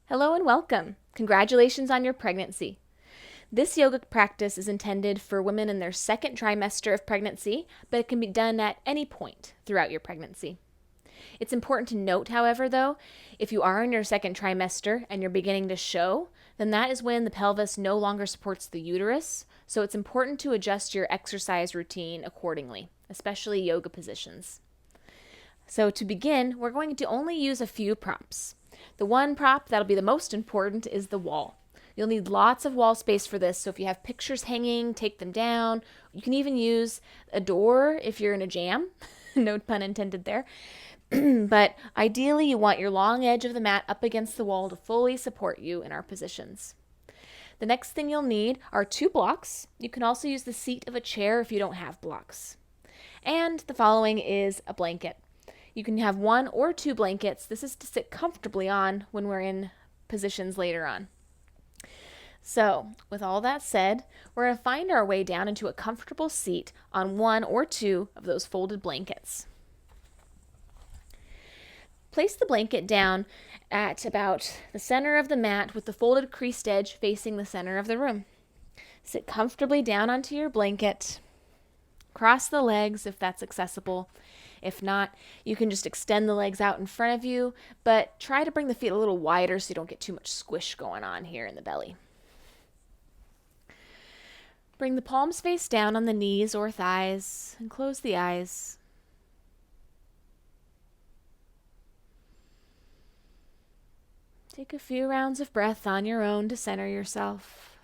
Hello and welcome. Congratulations on your pregnancy. This yoga practice is intended for women in their second trimester of pregnancy, but it can be done at any point throughout your pregnancy. It's important to note, however, though, if you are in your second trimester and you're beginning to show, then that is when the pelvis no longer supports the uterus, so it's important to adjust your exercise routine accordingly, especially yoga positions. So to begin, we're going to only use a few props. The one prop that'll be the most important is the wall. You'll need lots of wall space for this, so if you have pictures hanging, take them down. You can even use a door if you're in a jam. No pun intended there. But ideally, you want your long edge of the mat up against the wall to fully support you in our positions. The next thing you'll need are 2 blocks. You can also use the seat of a chair if you don't have blocks. And the following is a blanket. You can have 1 or 2 blankets. This is to sit comfortably on when we're in positions later on. So, with all that said, we're going to find our way down into a comfortable seat on 1 or 2 of those folded blankets. Place the blanket down at about the center of the mat with the folded creased edge facing the center of the room. Sit comfortably down onto your blanket. Cross the legs if that's accessible. If not, you can just extend the legs out in front of you, but try to bring the feet a little wider so you don't get too much squish going on here in the belly. Bring the palms face down on the knees or thighs and close the eyes. Take a few rounds of breath on your own to center yourself.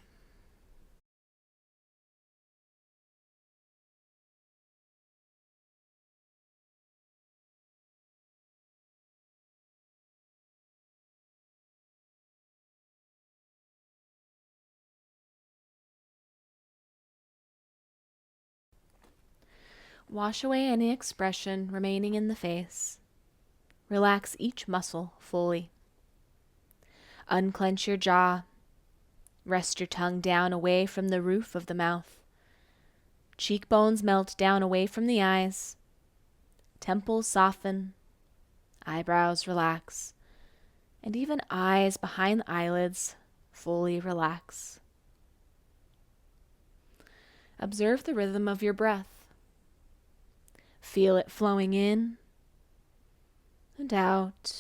Wash away any expression remaining in the face. Relax each muscle fully. Unclench your jaw. Rest your tongue down away from the roof of the mouth. Cheekbones melt down away from the eyes. Temples soften. Eyebrows relax. And even eyes behind the eyelids fully relax. Observe the rhythm of your breath. Feel it flowing in and out,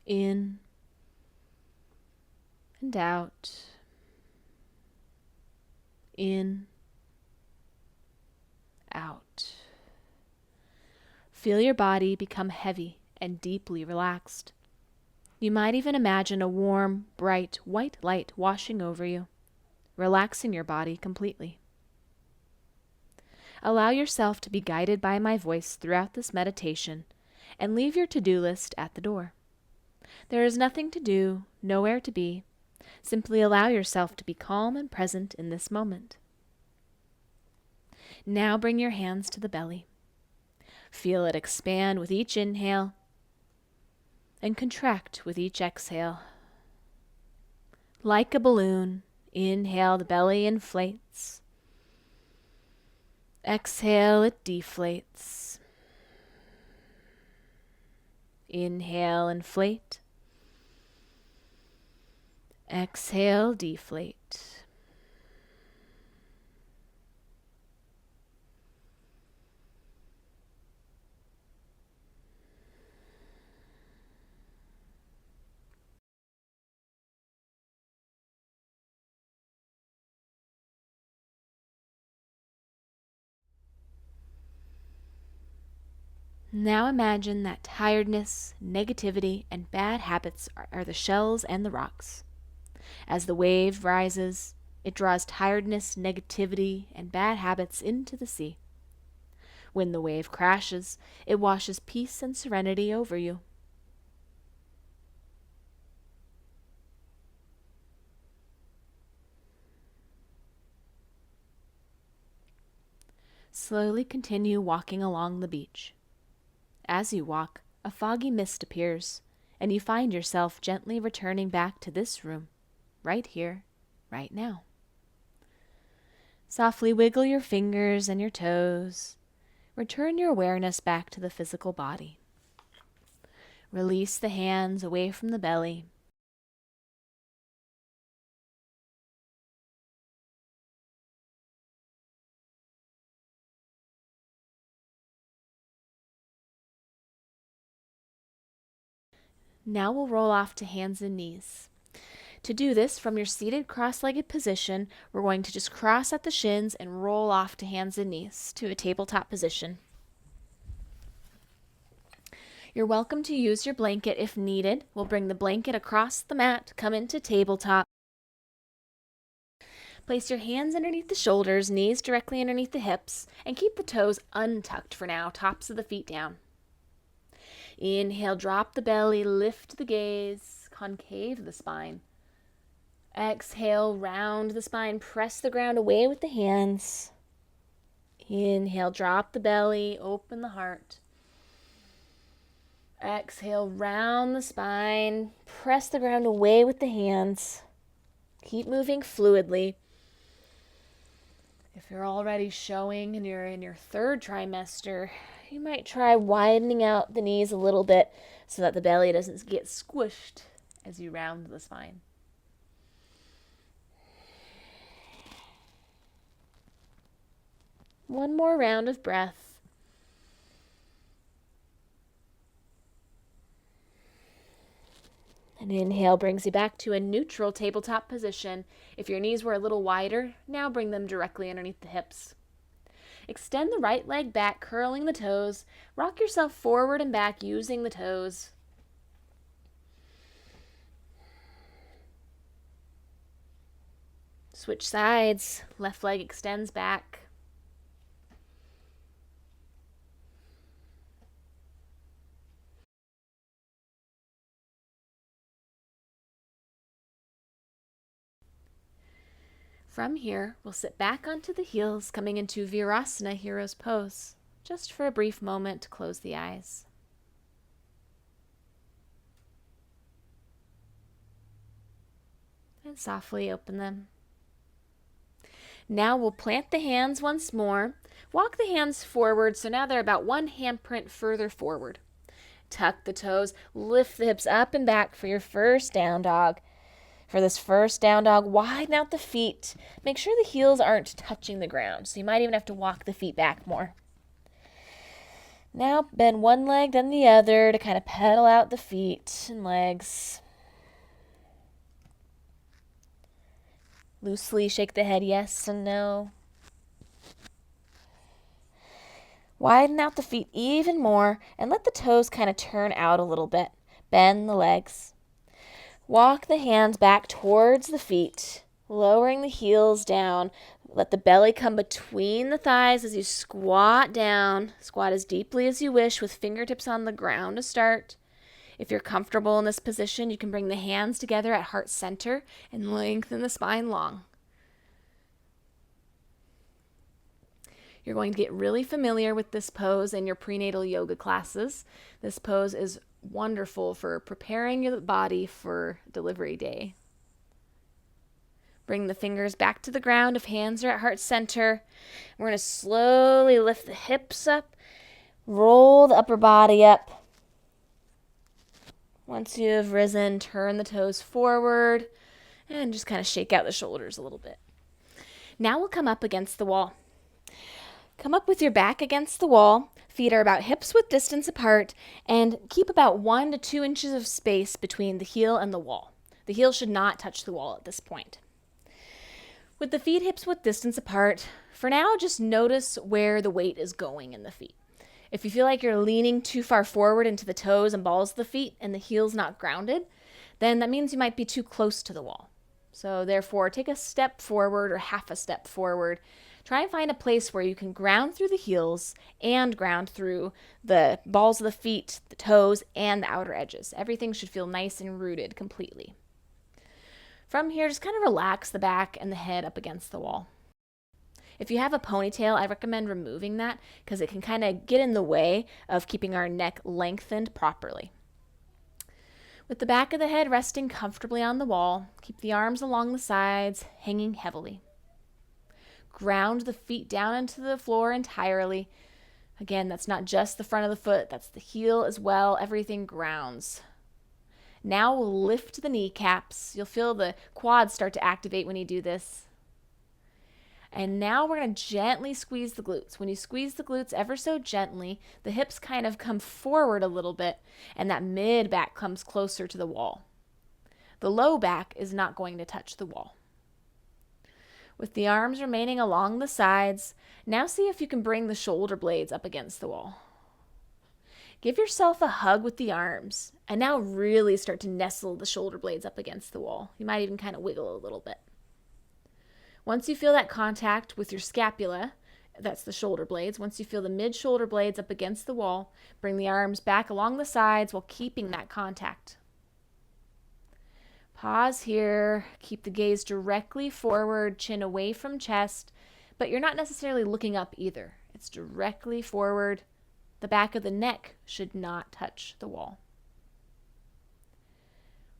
in and out, in, out. Feel your body become heavy and deeply relaxed. You might even imagine a warm, bright, white light washing over you, relaxing your body completely. Allow yourself to be guided by my voice throughout this meditation and leave your to-do list at the door. There is nothing to do, nowhere to be. Simply allow yourself to be calm and present in this moment. Now bring your hands to the belly. Feel it expand with each inhale and contract with each exhale. Like a balloon, inhale, the belly inflates. Exhale, it deflates. Inhale, inflate. Exhale, deflate. Now imagine that tiredness, negativity, and bad habits are the shells and the rocks. As the wave rises, it draws tiredness, negativity, and bad habits into the sea. When the wave crashes, it washes peace and serenity over you. Slowly continue walking along the beach. As you walk, a foggy mist appears, and you find yourself gently returning back to this room, right here, right now. Softly wiggle your fingers and your toes. Return your awareness back to the physical body. Release the hands away from the belly. Now we'll roll off to hands and knees. To do this, from your seated cross-legged position, we're going to just cross at the shins and roll off to hands and knees to a tabletop position. You're welcome to use your blanket if needed. We'll bring the blanket across the mat, come into tabletop. Place your hands underneath the shoulders, knees directly underneath the hips, and keep the toes untucked for now, tops of the feet down. Inhale, drop the belly, lift the gaze, concave the spine. Exhale, round the spine, press the ground away with the hands. Inhale, drop the belly, open the heart. Exhale, round the spine, press the ground away with the hands. Keep moving fluidly. If you're already showing and you're in your third trimester, you might try widening out the knees a little bit so that the belly doesn't get squished as you round the spine. One more round of breath. An inhale brings you back to a neutral tabletop position. If your knees were a little wider, now bring them directly underneath the hips. Extend the right leg back, curling the toes. Rock yourself forward and back using the toes. Switch sides. Left leg extends back. From here, we'll sit back onto the heels, coming into Virasana, Hero's Pose, just for a brief moment to close the eyes. And softly open them. Now we'll plant the hands once more. Walk the hands forward, so now they're about one handprint further forward. Tuck the toes, lift the hips up and back for your first down dog. For this first down dog, widen out the feet. Make sure the heels aren't touching the ground, so you might even have to walk the feet back more. Now bend one leg, then the other to kind of pedal out the feet and legs. Loosely shake the head yes and no. Widen out the feet even more and let the toes kind of turn out a little bit. Bend the legs. Walk the hands back towards the feet, lowering the heels down. Let the belly come between the thighs as you squat down. Squat as deeply as you wish with fingertips on the ground to start. If you're comfortable in this position, you can bring the hands together at heart center and lengthen the spine long. You're going to get really familiar with this pose in your prenatal yoga classes. This pose is wonderful for preparing your body for delivery day. Bring the fingers back to the ground if hands are at heart center. We're going to slowly lift the hips up, roll the upper body up. Once you've risen, turn the toes forward and just kind of shake out the shoulders a little bit. Now we'll come up against the wall. Come up with your back against the wall. Feet are about hips-width distance apart, and keep about 1 to 2 inches of space between the heel and the wall. The heel should not touch the wall at this point. With the feet hips-width distance apart, for now just notice where the weight is going in the feet. If you feel like you're leaning too far forward into the toes and balls of the feet and the heel's not grounded, then that means you might be too close to the wall. So therefore, take a step forward or half a step forward. Try and find a place where you can ground through the heels and ground through the balls of the feet, the toes, and the outer edges. Everything should feel nice and rooted completely. From here, just kind of relax the back and the head up against the wall. If you have a ponytail, I recommend removing that because it can kind of get in the way of keeping our neck lengthened properly. With the back of the head resting comfortably on the wall, keep the arms along the sides, hanging heavily. Ground the feet down into the floor entirely. Again, that's not just the front of the foot, that's the heel as well. Everything grounds. Now we'll lift the kneecaps. You'll feel the quads start to activate when you do this. And now we're going to gently squeeze the glutes. When you squeeze the glutes ever so gently, the hips kind of come forward a little bit, and that mid back comes closer to the wall. The low back is not going to touch the wall. With the arms remaining along the sides, now see if you can bring the shoulder blades up against the wall. Give yourself a hug with the arms, and now really start to nestle the shoulder blades up against the wall. You might even kind of wiggle a little bit. Once you feel that contact with your scapula, that's the shoulder blades, once you feel the mid-shoulder blades up against the wall, bring the arms back along the sides while keeping that contact. Pause here, keep the gaze directly forward, chin away from chest, but you're not necessarily looking up either. It's directly forward. The back of the neck should not touch the wall.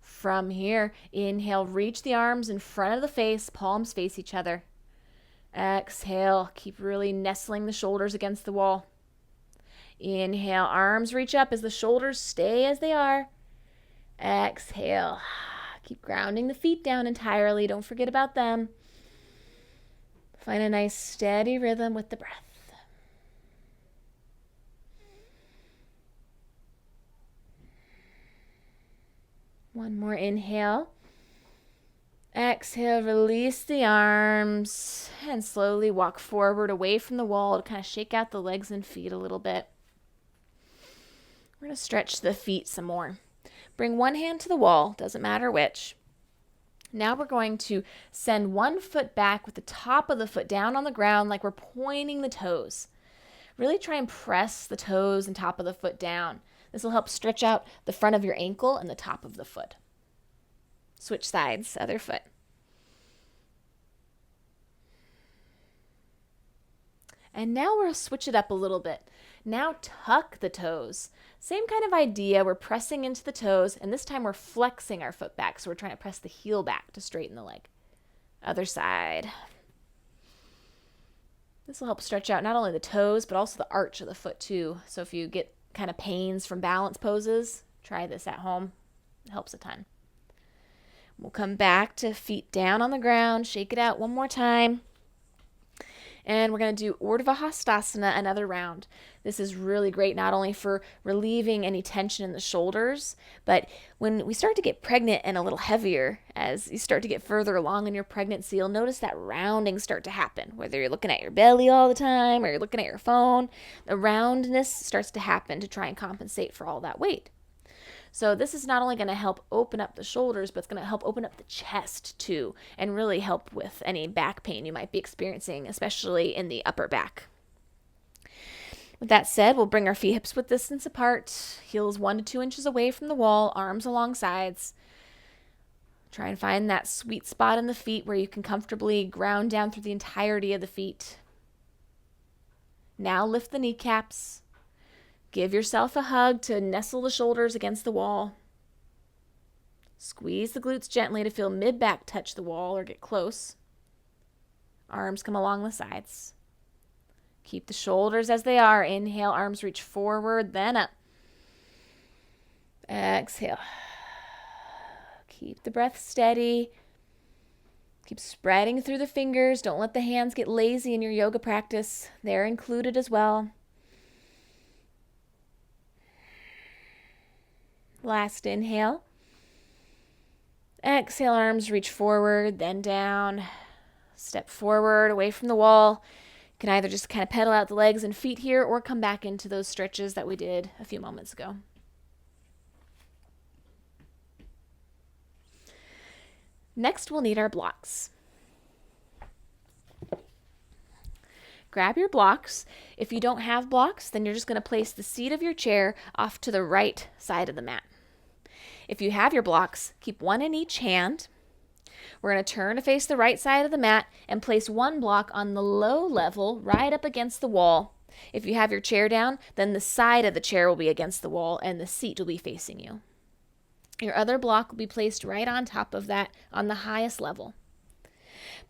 From here, inhale, reach the arms in front of the face, palms face each other. Exhale, keep really nestling the shoulders against the wall. Inhale, arms reach up as the shoulders stay as they are. Exhale, keep grounding the feet down entirely. Don't forget about them. Find a nice steady rhythm with the breath. One more inhale. Exhale, release the arms and slowly walk forward away from the wall to kind of shake out the legs and feet a little bit. We're going to stretch the feet some more. Bring one hand to the wall, doesn't matter which. Now we're going to send one foot back with the top of the foot down on the ground like we're pointing the toes. Really try and press the toes and top of the foot down. This will help stretch out the front of your ankle and the top of the foot. Switch sides, other foot. And now we'll switch it up a little bit. Now tuck the toes. Same kind of idea. We're pressing into the toes, and this time we're flexing our foot back. So we're trying to press the heel back to straighten the leg. Other side. This will help stretch out not only the toes, but also the arch of the foot too. So if you get kind of pains from balance poses, try this at home. It helps a ton. We'll come back to feet down on the ground, shake it out one more time. And we're going to do Urdhva Hastasana another round. This is really great not only for relieving any tension in the shoulders, but when we start to get pregnant and a little heavier, as you start to get further along in your pregnancy, you'll notice that rounding start to happen. Whether you're looking at your belly all the time or you're looking at your phone, the roundness starts to happen to try and compensate for all that weight. So this is not only going to help open up the shoulders, but it's going to help open up the chest too, and really help with any back pain you might be experiencing, especially in the upper back. With that said, we'll bring our feet hips width distance apart, heels 1 to 2 inches away from the wall, arms along sides. Try and find that sweet spot in the feet where you can comfortably ground down through the entirety of the feet. Now lift the kneecaps. Give yourself a hug to nestle the shoulders against the wall. Squeeze the glutes gently to feel mid-back touch the wall or get close. Arms come along the sides. Keep the shoulders as they are. Inhale, arms reach forward, then up. Exhale. Keep the breath steady. Keep spreading through the fingers. Don't let the hands get lazy in your yoga practice. They're included as well. Last inhale. Exhale, arms reach forward, then down. Step forward, away from the wall. You can either just kind of pedal out the legs and feet here or come back into those stretches that we did a few moments ago. Next, we'll need our blocks. Grab your blocks. If you don't have blocks, then you're just going to place the seat of your chair off to the right side of the mat. If you have your blocks, keep one in each hand. We're going to turn to face the right side of the mat and place one block on the low level right up against the wall. If you have your chair down, then the side of the chair will be against the wall and the seat will be facing you. Your other block will be placed right on top of that on the highest level.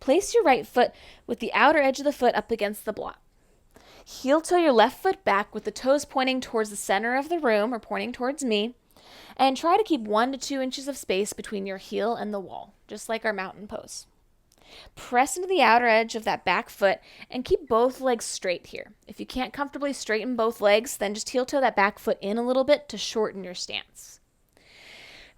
Place your right foot with the outer edge of the foot up against the block. Heel toe your left foot back with the toes pointing towards the center of the room or pointing towards me. And try to keep 1 to 2 inches of space between your heel and the wall, just like our mountain pose. Press into the outer edge of that back foot and keep both legs straight here. If you can't comfortably straighten both legs, then just heel toe that back foot in a little bit to shorten your stance.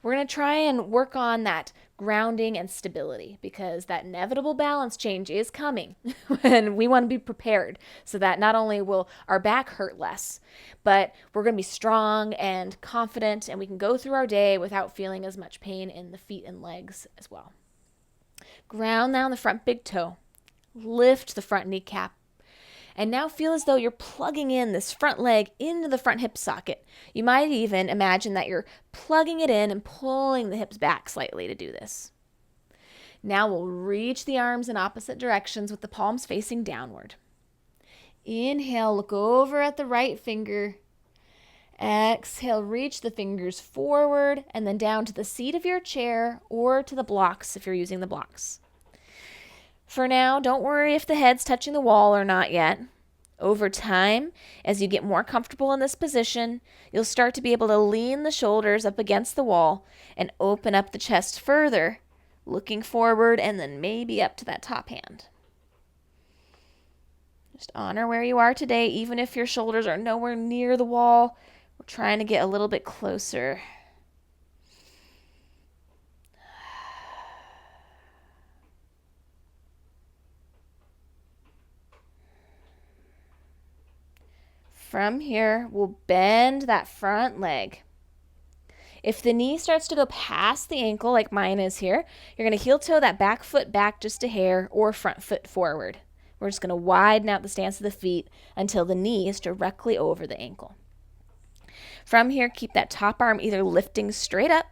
We're going to try and work on that grounding and stability because that inevitable balance change is coming and we want to be prepared so that not only will our back hurt less, but we're going to be strong and confident and we can go through our day without feeling as much pain in the feet and legs as well. Ground down the front big toe. Lift the front kneecap. And now feel as though you're plugging in this front leg into the front hip socket. You might even imagine that you're plugging it in and pulling the hips back slightly to do this. Now we'll reach the arms in opposite directions with the palms facing downward. Inhale, look over at the right finger. Exhale, reach the fingers forward and then down to the seat of your chair or to the blocks if you're using the blocks. For now, don't worry if the head's touching the wall or not yet. Over time, as you get more comfortable in this position, you'll start to be able to lean the shoulders up against the wall and open up the chest further, looking forward and then maybe up to that top hand. Just honor where you are today, even if your shoulders are nowhere near the wall. We're trying to get a little bit closer. From here, we'll bend that front leg. If the knee starts to go past the ankle, like mine is here, you're going to heel toe that back foot back just a hair or front foot forward. We're just going to widen out the stance of the feet until the knee is directly over the ankle. From here, keep that top arm either lifting straight up,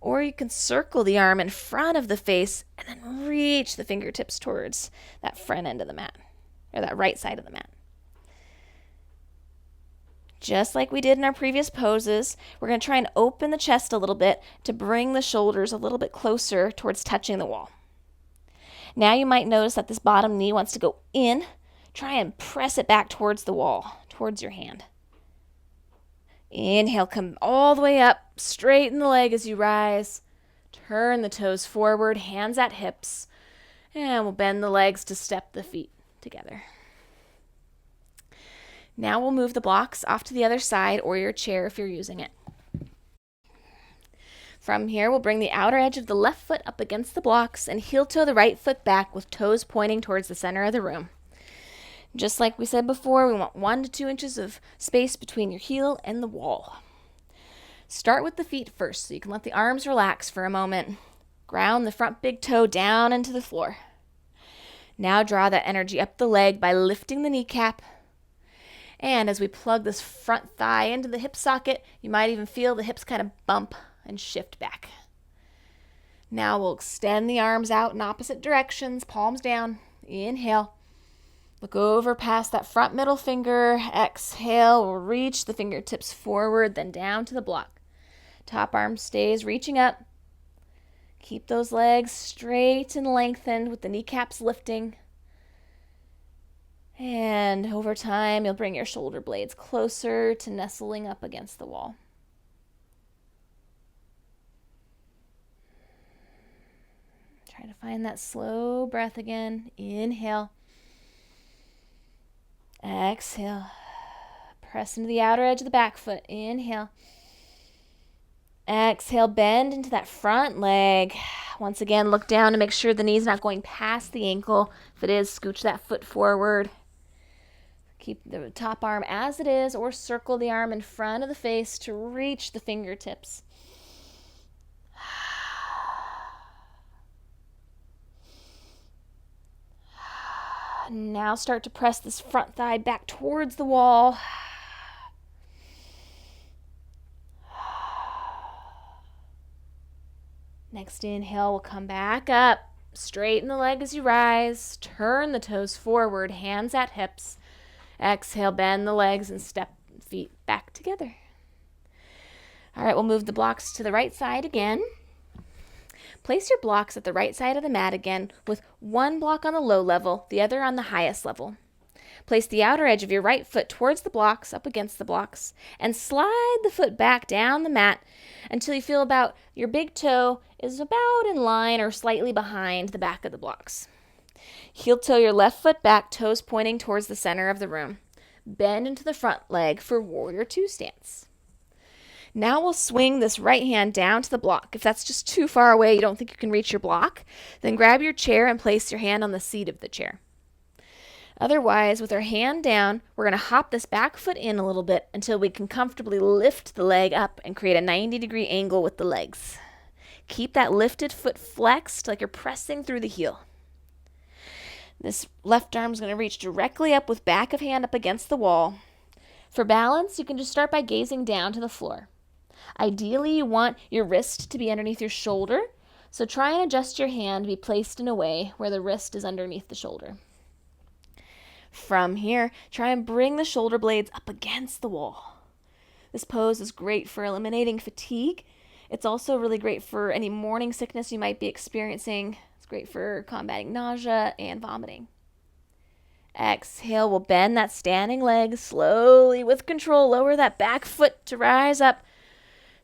or you can circle the arm in front of the face and then reach the fingertips towards that front end of the mat, or that right side of the mat. Just like we did in our previous poses, we're going to try and open the chest a little bit to bring the shoulders a little bit closer towards touching the wall. Now you might notice that this bottom knee wants to go in. Try and press it back towards the wall, towards your hand. Inhale, come all the way up, straighten the leg as you rise. Turn the toes forward, hands at hips, and we'll bend the legs to step the feet together. Now we'll move the blocks off to the other side or your chair if you're using it. From here, we'll bring the outer edge of the left foot up against the blocks and heel toe the right foot back with toes pointing towards the center of the room. Just like we said before, we want 1 to 2 inches of space between your heel and the wall. Start with the feet first so you can let the arms relax for a moment. Ground the front big toe down into the floor. Now draw that energy up the leg by lifting the kneecap. And as we plug this front thigh into the hip socket, you might even feel the hips kind of bump and shift back. Now we'll extend the arms out in opposite directions, palms down. Inhale. Look over past that front middle finger. Exhale, we'll reach the fingertips forward, then down to the block. Top arm stays reaching up. Keep those legs straight and lengthened with the kneecaps lifting. And over time, you'll bring your shoulder blades closer to nestling up against the wall. Try to find that slow breath again. Inhale. Exhale. Press into the outer edge of the back foot. Inhale. Exhale, bend into that front leg. Once again, look down to make sure the knee's not going past the ankle. If it is, scooch that foot forward. Keep the top arm as it is, or circle the arm in front of the face to reach the fingertips. Now start to press this front thigh back towards the wall. Next inhale, we'll come back up. Straighten the leg as you rise. Turn the toes forward, hands at hips. Exhale, bend the legs and step feet back together. All right, we'll move the blocks to the right side again. Place your blocks at the right side of the mat again with one block on the low level, the other on the highest level. Place the outer edge of your right foot towards the blocks, up against the blocks, and slide the foot back down the mat until you feel about your big toe is about in line or slightly behind the back of the blocks. Heel toe your left foot back, toes pointing towards the center of the room. Bend into the front leg for Warrior Two stance. Now we'll swing this right hand down to the block. If that's just too far away, you don't think you can reach your block, then grab your chair and place your hand on the seat of the chair. Otherwise, with our hand down, we're going to hop this back foot in a little bit until we can comfortably lift the leg up and create a 90-degree angle with the legs. Keep that lifted foot flexed like you're pressing through the heel. This left arm is going to reach directly up with back of hand up against the wall. For balance, you can just start by gazing down to the floor. Ideally, you want your wrist to be underneath your shoulder, so try and adjust your hand to be placed in a way where the wrist is underneath the shoulder. From here, try and bring the shoulder blades up against the wall. This pose is great for eliminating fatigue. It's also really great for any morning sickness you might be experiencing. It's great for combating nausea and vomiting. Exhale, we'll bend that standing leg slowly with control. Lower that back foot to rise up.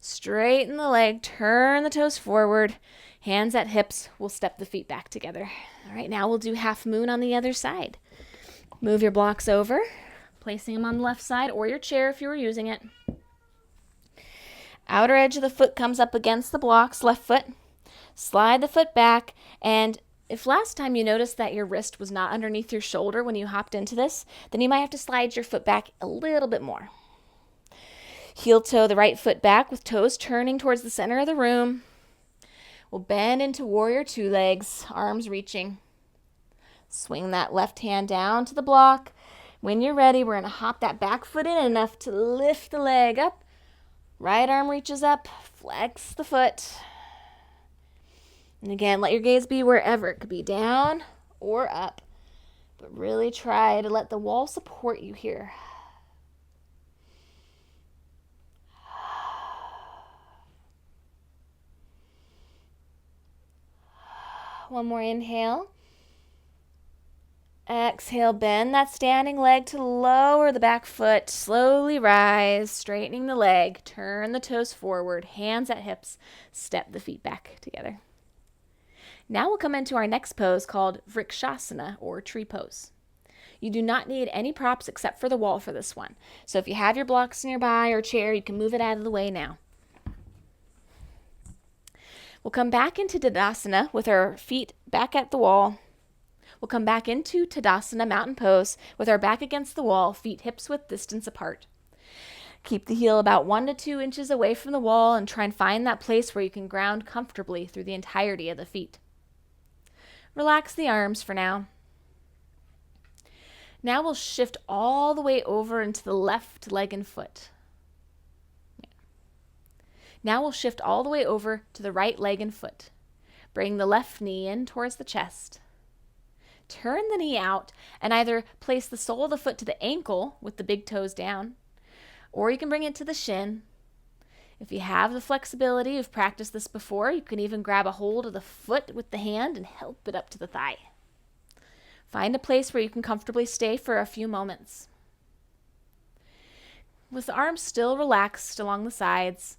Straighten the leg, turn the toes forward, hands at hips. We'll step the feet back together. All right, now we'll do half moon on the other side. Move your blocks over, placing them on the left side or your chair if you were using it. Outer edge of the foot comes up against the blocks, left foot. Slide the foot back, and if last time you noticed that your wrist was not underneath your shoulder when you hopped into this, then you might have to slide your foot back a little bit more. Heel toe the right foot back with toes turning towards the center of the room. We'll bend into Warrior Two legs, arms reaching. Swing that left hand down to the block. When you're ready, we're going to hop that back foot in enough to lift the leg up. Right arm reaches up, flex the foot. And again, let your gaze be wherever. It could be down or up. But really try to let the wall support you here. One more inhale. Exhale, bend that standing leg to lower the back foot. Slowly rise, straightening the leg. Turn the toes forward, hands at hips. Step the feet back together. Now we'll come into our next pose called Vrikshasana, or tree pose. You do not need any props except for the wall for this one. So if you have your blocks nearby or chair, you can move it out of the way now. We'll come back into Tadasana with our feet back at the wall. We'll come back into Tadasana, mountain pose, with our back against the wall, feet hips width distance apart. Keep the heel about 1 to 2 inches away from the wall and try and find that place where you can ground comfortably through the entirety of the feet. Relax the arms for now. Now we'll shift all the way over into the left leg and foot. Now we'll shift all the way over to the right leg and foot. Bring the left knee in towards the chest. Turn the knee out and either place the sole of the foot to the ankle with the big toes down, or you can bring it to the shin. If you have the flexibility, you've practiced this before, you can even grab a hold of the foot with the hand and help it up to the thigh. Find a place where you can comfortably stay for a few moments. With the arms still relaxed along the sides,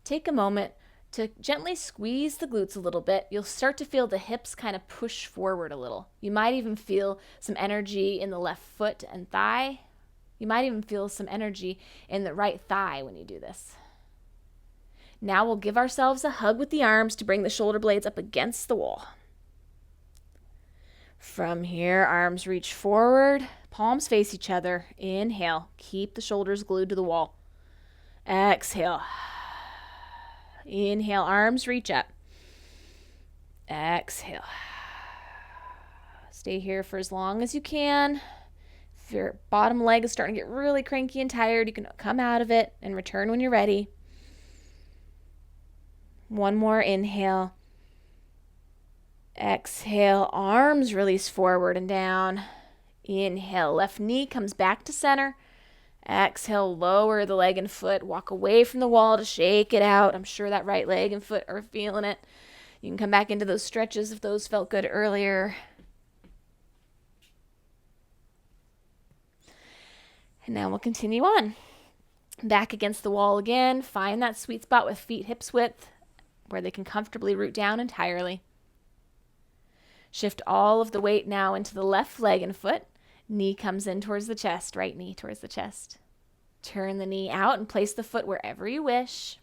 take a moment to gently squeeze the glutes a little bit. You'll start to feel the hips kind of push forward a little. You might even feel some energy in the left foot and thigh. You might even feel some energy in the right thigh when you do this. Now we'll give ourselves a hug with the arms to bring the shoulder blades up against the wall. From here, arms reach forward, palms face each other. Inhale, keep the shoulders glued to the wall. Exhale. Inhale, arms reach up. Exhale. Stay here for as long as you can. If your bottom leg is starting to get really cranky and tired, you can come out of it and return when you're ready. One more inhale. Exhale, arms release forward and down. Inhale, left knee comes back to center. Exhale, lower the leg and foot. Walk away from the wall to shake it out. I'm sure that right leg and foot are feeling it. You can come back into those stretches if those felt good earlier. And now we'll continue on. Back against the wall again. Find that sweet spot with feet hips width where they can comfortably root down entirely. Shift all of the weight now into the left leg and foot. Knee comes in towards the chest, right knee towards the chest. Turn the knee out and place the foot wherever you wish.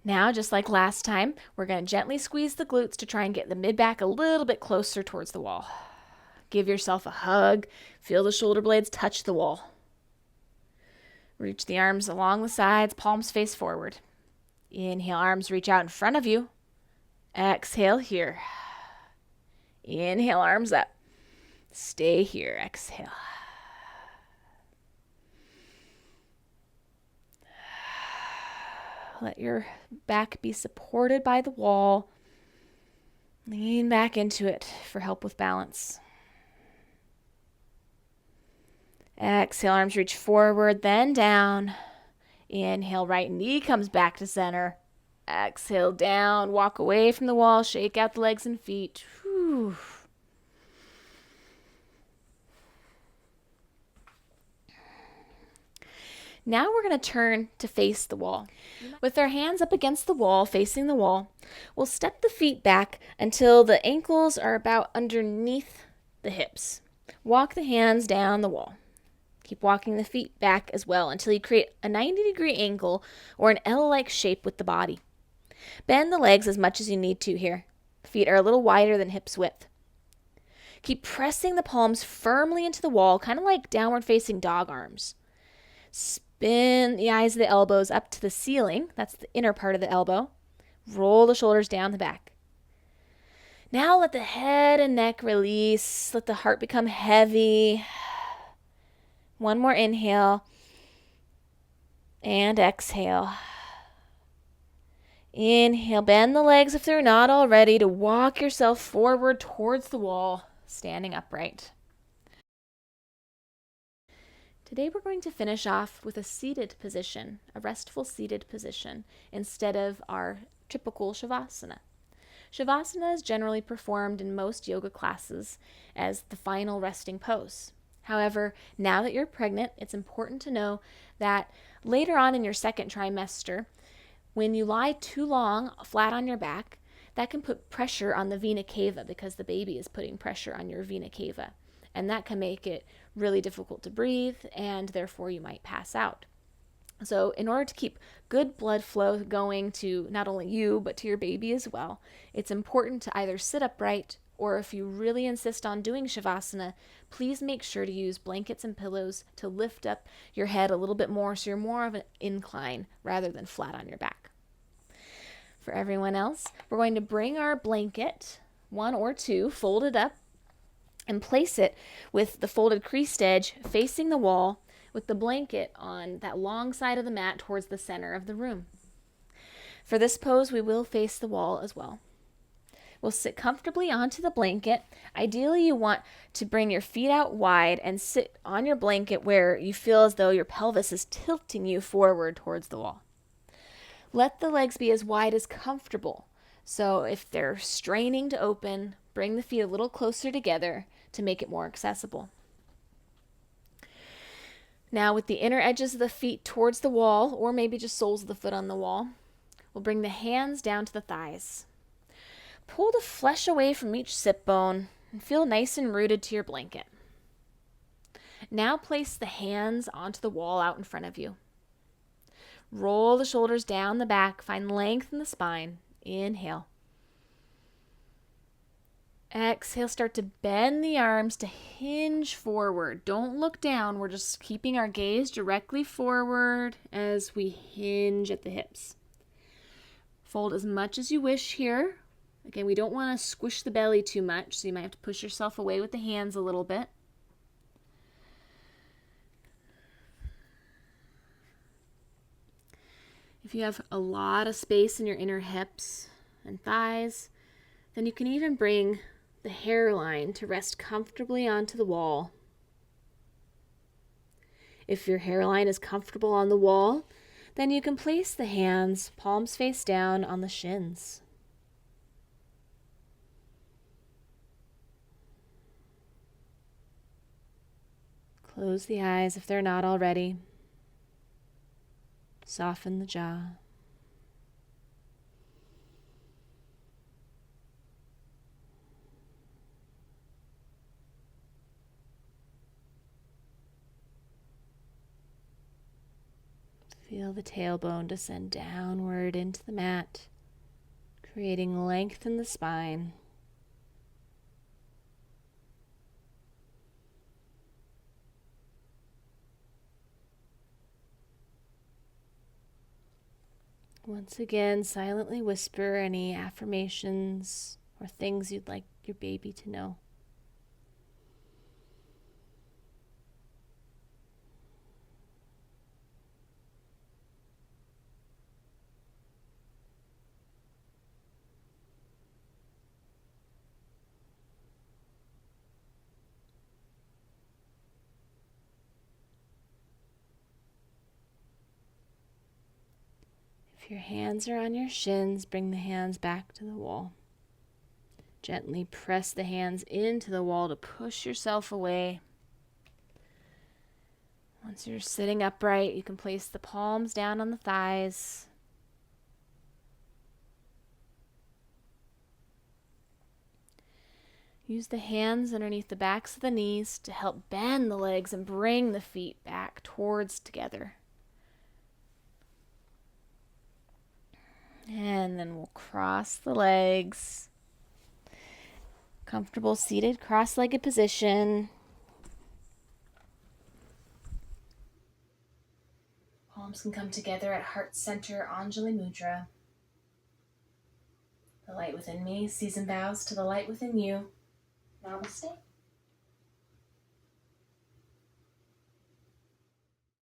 Now, just like last time, we're going to gently squeeze the glutes to try and get the mid-back a little bit closer towards the wall. Give yourself a hug. Feel the shoulder blades touch the wall. Reach the arms along the sides, palms face forward. Inhale, arms reach out in front of you. Exhale here. Inhale, arms up. Stay here. Exhale. Let your back be supported by the wall. Lean back into it for help with balance. Exhale, arms reach forward, then down. Inhale, right knee comes back to center. Exhale, down, walk away from the wall, shake out the legs and feet. Whew. Now we're going to turn to face the wall. With our hands up against the wall, facing the wall, we'll step the feet back until the ankles are about underneath the hips. Walk the hands down the wall. Keep walking the feet back as well until you create a 90-degree angle or an L-like shape with the body. Bend the legs as much as you need to here. Feet are a little wider than hips width. Keep pressing the palms firmly into the wall, kind of like downward facing dog arms. Spin the eyes of the elbows up to the ceiling. That's the inner part of the elbow. Roll the shoulders down the back. Now let the head and neck release. Let the heart become heavy. One more inhale. And exhale. Inhale, bend the legs if they're not already to walk yourself forward towards the wall, standing upright. Today we're going to finish off with a seated position, a restful seated position, instead of our typical Shavasana. Shavasana is generally performed in most yoga classes as the final resting pose. However, now that you're pregnant, it's important to know that later on in your second trimester, when you lie too long flat on your back, that can put pressure on the vena cava because the baby is putting pressure on your vena cava. And that can make it really difficult to breathe, and therefore you might pass out. So in order to keep good blood flow going to not only you, but to your baby as well, it's important to either sit upright, or if you really insist on doing Shavasana, please make sure to use blankets and pillows to lift up your head a little bit more so you're more of an incline rather than flat on your back. For everyone else, we're going to bring our blanket, one or two, folded up, and place it with the folded creased edge facing the wall with the blanket on that long side of the mat towards the center of the room. For this pose, we will face the wall as well. We'll sit comfortably onto the blanket. Ideally, you want to bring your feet out wide and sit on your blanket where you feel as though your pelvis is tilting you forward towards the wall. Let the legs be as wide as comfortable. So if they're straining to open, bring the feet a little closer together to make it more accessible. Now with the inner edges of the feet towards the wall, or maybe just soles of the foot on the wall, we'll bring the hands down to the thighs. Pull the flesh away from each sit bone and feel nice and rooted to your blanket. Now place the hands onto the wall out in front of you. Roll the shoulders down the back, find length in the spine. Inhale. Exhale, start to bend the arms to hinge forward. Don't look down. We're just keeping our gaze directly forward as we hinge at the hips. Fold as much as you wish here. Again, we don't want to squish the belly too much, so you might have to push yourself away with the hands a little bit. If you have a lot of space in your inner hips and thighs, then you can even bring the hairline to rest comfortably onto the wall. If your hairline is comfortable on the wall, then you can place the hands, palms face down, on the shins. Close the eyes if they're not already. Soften the jaw. Feel the tailbone descend downward into the mat, creating length in the spine. Once again, silently whisper any affirmations or things you'd like your baby to know. If your hands are on your shins, bring the hands back to the wall. Gently press the hands into the wall to push yourself away. Once you're sitting upright, you can place the palms down on the thighs. Use the hands underneath the backs of the knees to help bend the legs and bring the feet back towards together. And then we'll cross the legs. Comfortable seated cross-legged position. Palms can come together at heart center, Anjali Mudra. The light within me sees and bows to the light within you. Namaste.